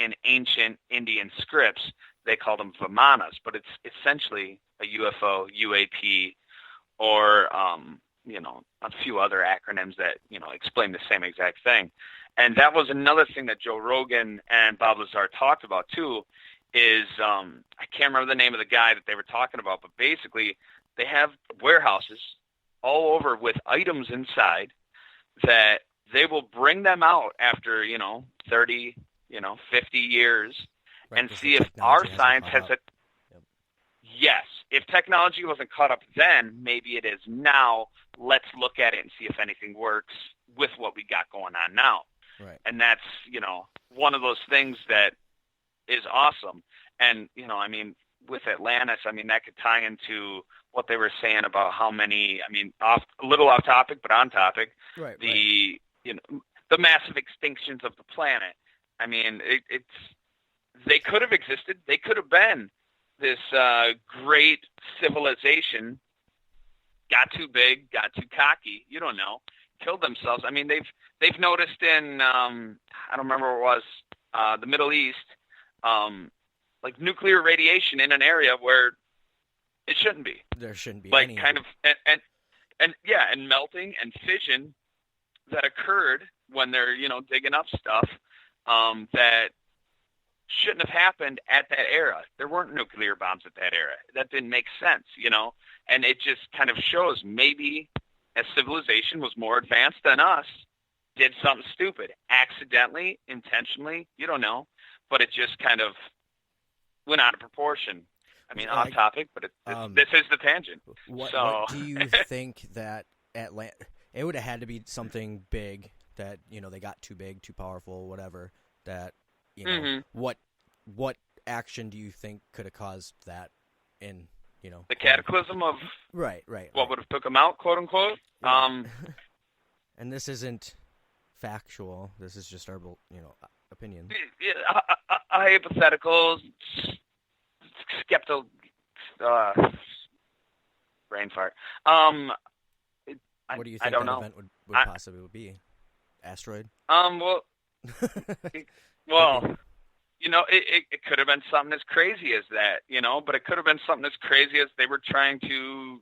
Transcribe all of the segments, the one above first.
in ancient Indian scripts, they called them Vimanas, but it's essentially a UFO, UAP, or a few other acronyms that explain the same exact thing. And that was another thing that Joe Rogan and Bob Lazar talked about too. Is I can't remember the name of the guy that they were talking about, but basically they have warehouses all over with items inside that they will bring them out after 30, 50 years, right, and see if our science has it. Yep. Yes, if technology wasn't caught up then, maybe it is now. Let's look at it and see if anything works with what we got going on now. Right. And that's one of those things that is awesome. And, with Atlantis, that could tie into what they were saying about how many, a little off topic, but on topic, right, the massive extinctions of the planet. They could have existed. They could have been this great civilization, got too big, got too cocky, you don't know, killed themselves. They've noticed in, I don't remember what it was, the Middle East, like nuclear radiation in an area where it shouldn't be. There shouldn't be like any. Kind of, and melting and fission that occurred when they're, digging up stuff that shouldn't have happened at that era. There weren't nuclear bombs at that era. That didn't make sense, and it just kind of shows maybe a civilization was more advanced than us, did something stupid, accidentally, intentionally, you don't know, but it just kind of went out of proportion. Off topic, but this is the tangent. What do you think that it would have had to be something big that, they got too big, too powerful, whatever, that, what action do you think could have caused that in, the cataclysm of right. What would have took them out, quote unquote? Yeah. And this isn't factual. This is just our, opinion. Hypothetical, skeptical, brain fart. What do you think I don't that know. event would possibly be? Asteroid? Well, it could have been something as crazy as that, but it could have been something as crazy as they were trying to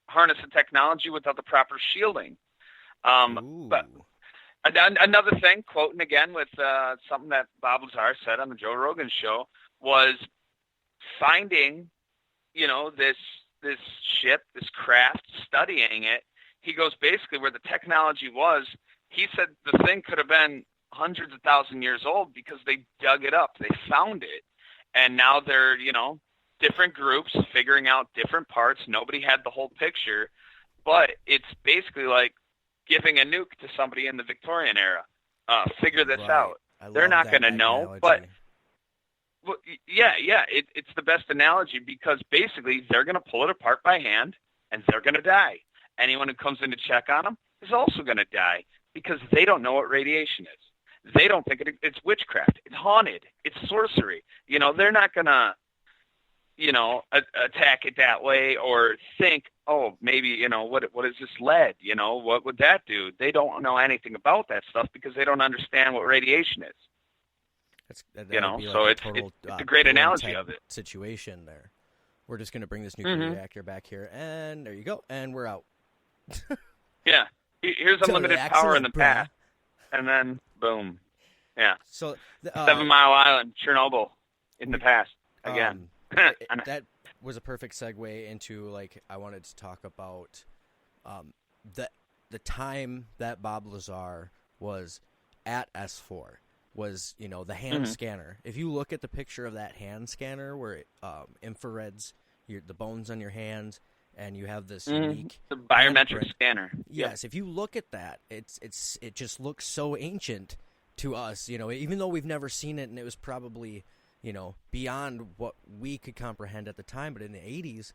harness the technology without the proper shielding. But another thing, quoting again with something that Bob Lazar said on the Joe Rogan show, was finding, this ship, this craft, studying it. He goes, basically where the technology was, he said the thing could have been hundreds of thousand years old because they dug it up. They found it. And now they're, different groups figuring out different parts. Nobody had the whole picture. But it's basically like giving a nuke to somebody in the Victorian era. Figure this out. They're not going to know. Analogy. But well, yeah, it's the best analogy because basically they're going to pull it apart by hand and they're going to die. Anyone who comes in to check on them is also going to die because they don't know what radiation is. They don't think it's witchcraft. It's haunted. It's sorcery. They're not going to, attack it that way or think, oh, maybe, what is this lead? What would that do? They don't know anything about that stuff because they don't understand what radiation is. So it's a great analogy of it. Situation there. We're just going to bring this nuclear reactor back here, and there you go, and we're out. Yeah. Here's unlimited power in the past, and then boom. Yeah. So 7 Mile Island, Chernobyl, in the past again. That was a perfect segue into I wanted to talk about the time that Bob Lazar was at S4 was the hand scanner. If you look at the picture of that hand scanner where it infrareds the bones on your hands and you have this unique the biometric scanner. Yes, if you look at that, it just looks so ancient to us, even though we've never seen it and it was probably beyond what we could comprehend at the time. But in the 80s,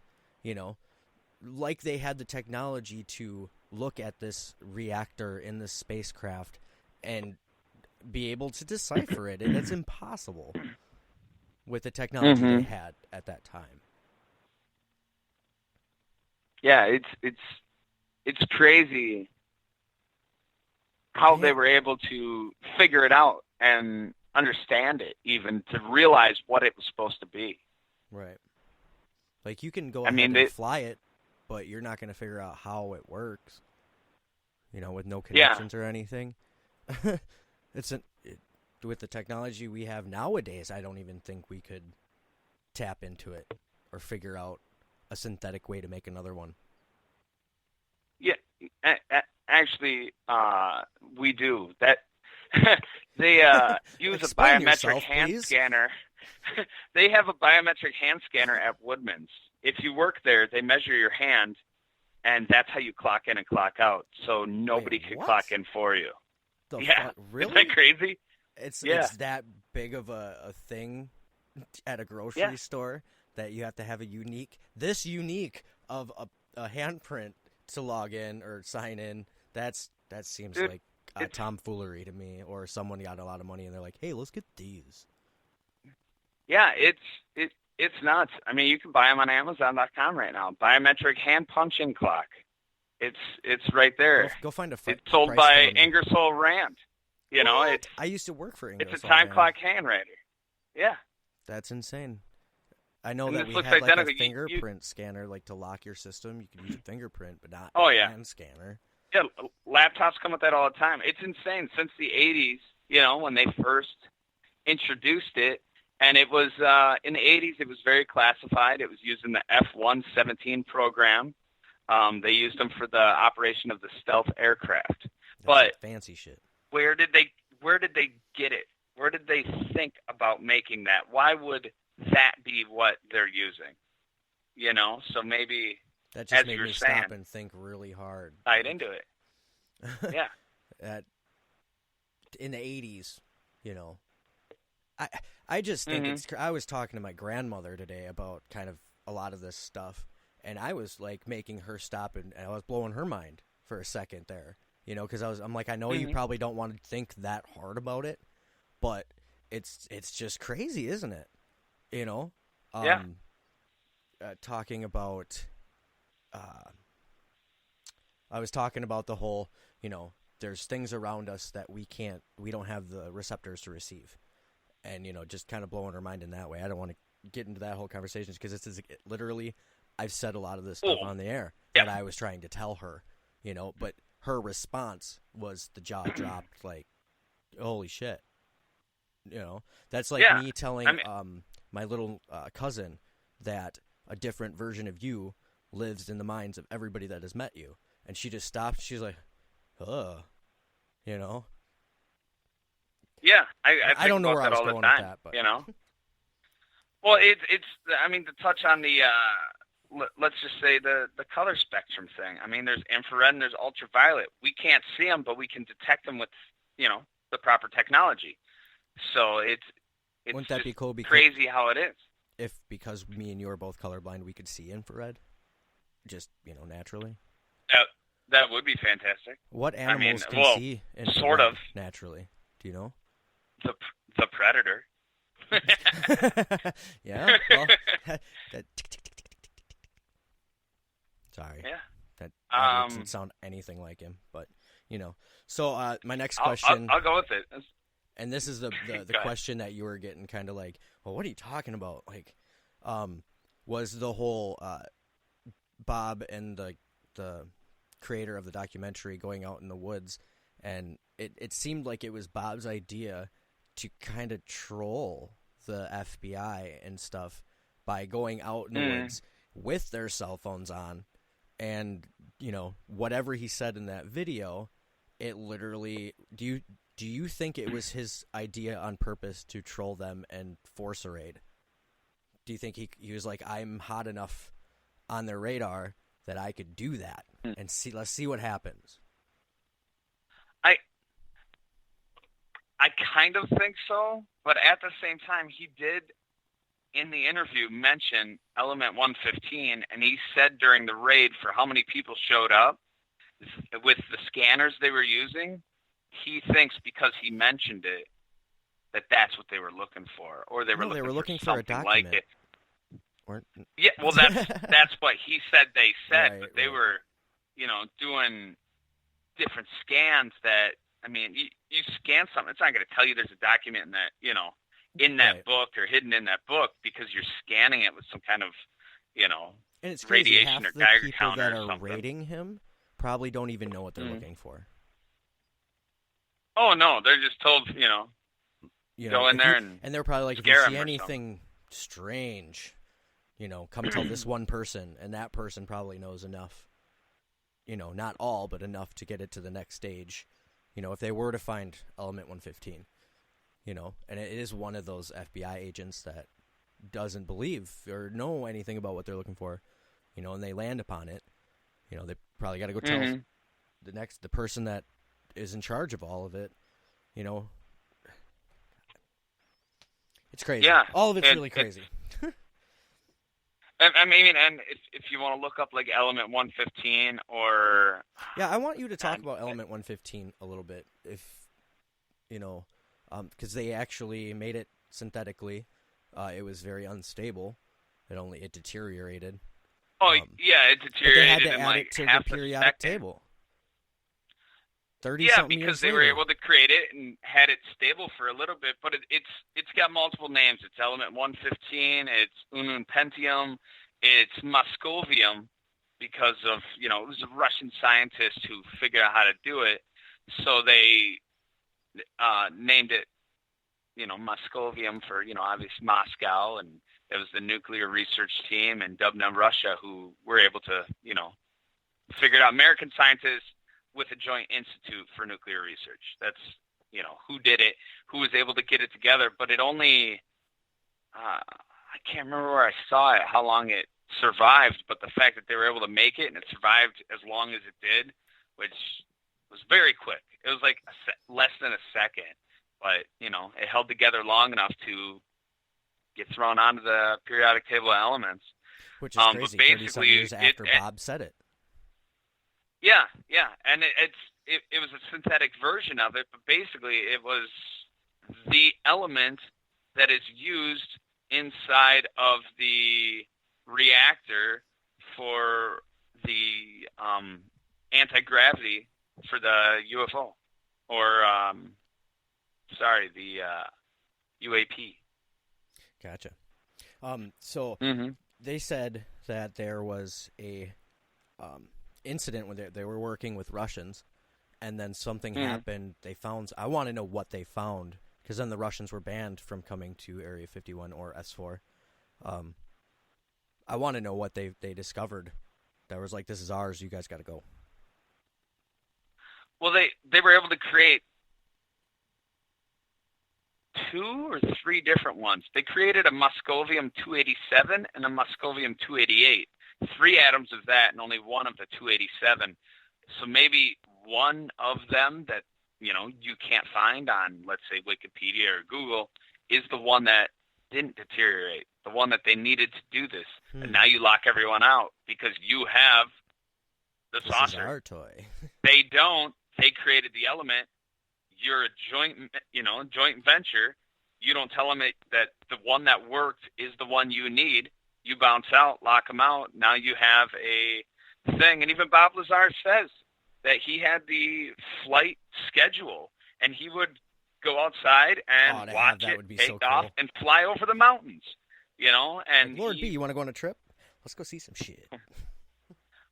they had the technology to look at this reactor in this spacecraft and be able to decipher it, and it's impossible with the technology they had at that time. Yeah, it's crazy how they were able to figure it out and understand it, even to realize what it was supposed to be. Right. Like, you can go ahead and fly it, but you're not going to figure out how it works, with no connections or anything. With the technology we have nowadays, I don't even think we could tap into it or figure out a synthetic way to make another one. Yeah, actually, we do. That they use a biometric hand scanner. They have a biometric hand scanner at Woodman's. If you work there, they measure your hand, and that's how you clock in and clock out. So nobody can clock in for you. Really? Isn't that crazy? It's that big of a thing at a grocery store that you have to have this unique of a handprint to log in or sign in. That seems like tomfoolery to me, or someone got a lot of money and they're like, hey, let's get these. Yeah, it's nuts. I mean, you can buy them on Amazon.com right now. Biometric hand punch-in clock. It's right there. Go find it's sold by Ingersoll Rand. I used to work for Ingersoll. It's a time clock hand writer. Yeah. That's insane. I know that we had like a fingerprint scanner, like to lock your system. You could use a fingerprint, but not a hand scanner. Yeah, laptops come with that all the time. It's insane. Since the 80s, when they first introduced it, and it was in the 80s, it was very classified. It was used in the F-117 program. They used them for the operation of the stealth aircraft. That's fancy shit. Where did they get it? Where did they think about making that? Why would that be what they're using? So maybe that just made me stop and think really hard. Tied into it. Yeah. In the 80s, I just think I was talking to my grandmother today about kind of a lot of this stuff, and I was like making her stop, and I was blowing her mind for a second there, because I'm like, I know you probably don't want to think that hard about it, but it's just crazy, isn't it? Yeah. Talking about, I was talking about the whole, there's things around us that we don't have the receptors to receive. And, just kind of blowing her mind in that way. I don't want to get into that whole conversation because literally, I've said a lot of this stuff on the air that I was trying to tell her, but her response was the jaw dropped, like, holy shit. That's like me telling my little cousin that a different version of you lives in the minds of everybody that has met you. And she just stopped. She's like, Yeah, I don't know where I was going with that, but Well, it's. I mean, to touch on the, let's just say the color spectrum thing. I mean, there's infrared and there's ultraviolet. We can't see them, but we can detect them with, the proper technology. So it's wouldn't that be cool? Crazy how it is. If because me and you are both colorblind, we could see infrared, just naturally. That would be fantastic. What animals can see infrared sort of naturally? Do you know? The predator. Yeah. Well, sorry. Yeah. That doesn't sound anything like him, but So my next question. I'll go with it. And this is the question that you were getting kind of like, well, what are you talking about? Like, was the whole Bob and the creator of the documentary going out in the woods, and it seemed like it was Bob's idea to kind of troll the FBI and stuff by going out in the woods with their cell phones on, and whatever he said in that video, it literally do you think it was his idea on purpose to troll them and force a raid? Do you think he was like, I'm hot enough on their radar that I could do that and let's see what happens? I kind of think so, but at the same time, he did in the interview mention Element 115, and he said during the raid for how many people showed up with the scanners they were using, he thinks because he mentioned it that that's what they were looking for, or they were looking for a document. like it. Yeah, well, that's what he said. They said, right, but they were, doing different scans that I mean, you scan something, it's not going to tell you there's a document in that, in that Right. book or hidden in that book because you're scanning it with some kind of, And it's crazy. radiation Half or the Geiger people counter that or are something. rating him probably don't even know what they're looking for. Oh no, they're just told, go in there and they're probably like, if you see anything strange, come tell this one person, and that person probably knows enough. Not all, but enough to get it to the next stage. If they were to find element 115, and it is one of those FBI agents that doesn't believe or know anything about what they're looking for, and they land upon it, they probably got to go tell the person that is in charge of all of it, It's crazy. Yeah. All of it's really crazy. I mean, and if you want to look up like element 115 or... Yeah, I want you to talk about element 115 a little bit, if, because they actually made it synthetically. It was very unstable. It deteriorated. Oh, yeah, it deteriorated but they had to in add like it to half the periodic a second. table. 30 something years because they later. were able to create it and had it stable for a little bit, but it's got multiple names. It's element 115, it's unum pentium, it's moscovium, because of, it was a Russian scientist who figured out how to do it, so they named it, moscovium for, obviously Moscow, and it was the nuclear research team in Dubna, Russia, who were able to, figure it out. American scientists with a joint institute for nuclear research. That's, who did it, who was able to get it together. But it only, I can't remember where I saw it, how long it survived, but the fact that they were able to make it and it survived as long as it did, which was very quick. It was like less than a second, but, it held together long enough to get thrown onto the periodic table of elements. Which is crazy, 30-some years after Bob said it. Yeah, and it was a synthetic version of it, but basically it was the element that is used inside of the reactor for the anti-gravity for the UFO, or the UAP. Gotcha. So they said that there was a incident when they were working with Russians, and then something happened. They found. I want to know what they found, because then the Russians were banned from coming to Area 51 or S4. I want to know what they discovered. That was like, this is ours. You guys got to go. Well, they were able to create 2 or 3 different ones. They created a moscovium 287 and a moscovium 288. 3 atoms of that and only 1 of the 287. So maybe one of them that, you can't find on, let's say, Wikipedia or Google is the one that didn't deteriorate, the one that they needed to do this. And now you lock everyone out because you have the saucer. This is our toy. They don't. They created the element. You're a joint venture. You don't tell them that the one that worked is the one you need. You bounce out, lock them out. Now you have a thing. And even Bob Lazar says that he had the flight schedule, and he would go outside and watch it take off and fly over the mountains, And like, Lord B, you want to go on a trip? Let's go see some shit.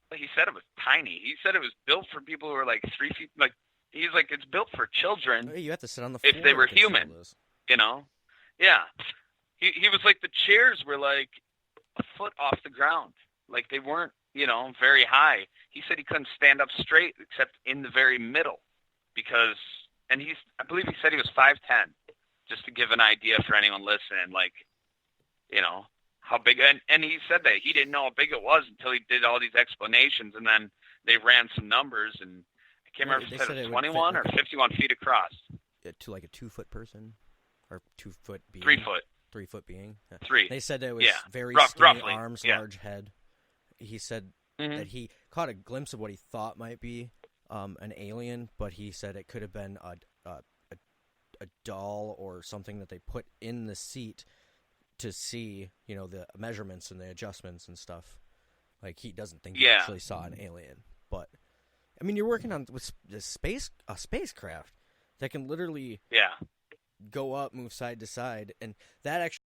Well, he said it was tiny. He said it was built for people who are like 3 feet. Like, he's like, it's built for children. You have to sit on the floor if they were human, Yeah. He was like, the chairs were like a foot off the ground. Like, they weren't, very high. He said he couldn't stand up straight except in the very middle because, and I believe he said he was 5'10", just to give an idea for anyone listening, like, how big, and he said that he didn't know how big it was until he did all these explanations, and then they ran some numbers, and I can't remember if he said it was 21 or 51 feet across. To like a 2-foot person, or 2-foot being? 3 foot. 3-foot being? 3. They said it was very skinny roughly. arms, large head. He said that he caught a glimpse of what he thought might be an alien, but he said it could have been a doll or something that they put in the seat to see, the measurements and the adjustments and stuff. Like, he doesn't think he actually saw an alien, but I mean, you're working on with a spacecraft that can literally Yeah. go up, move side to side, and that actually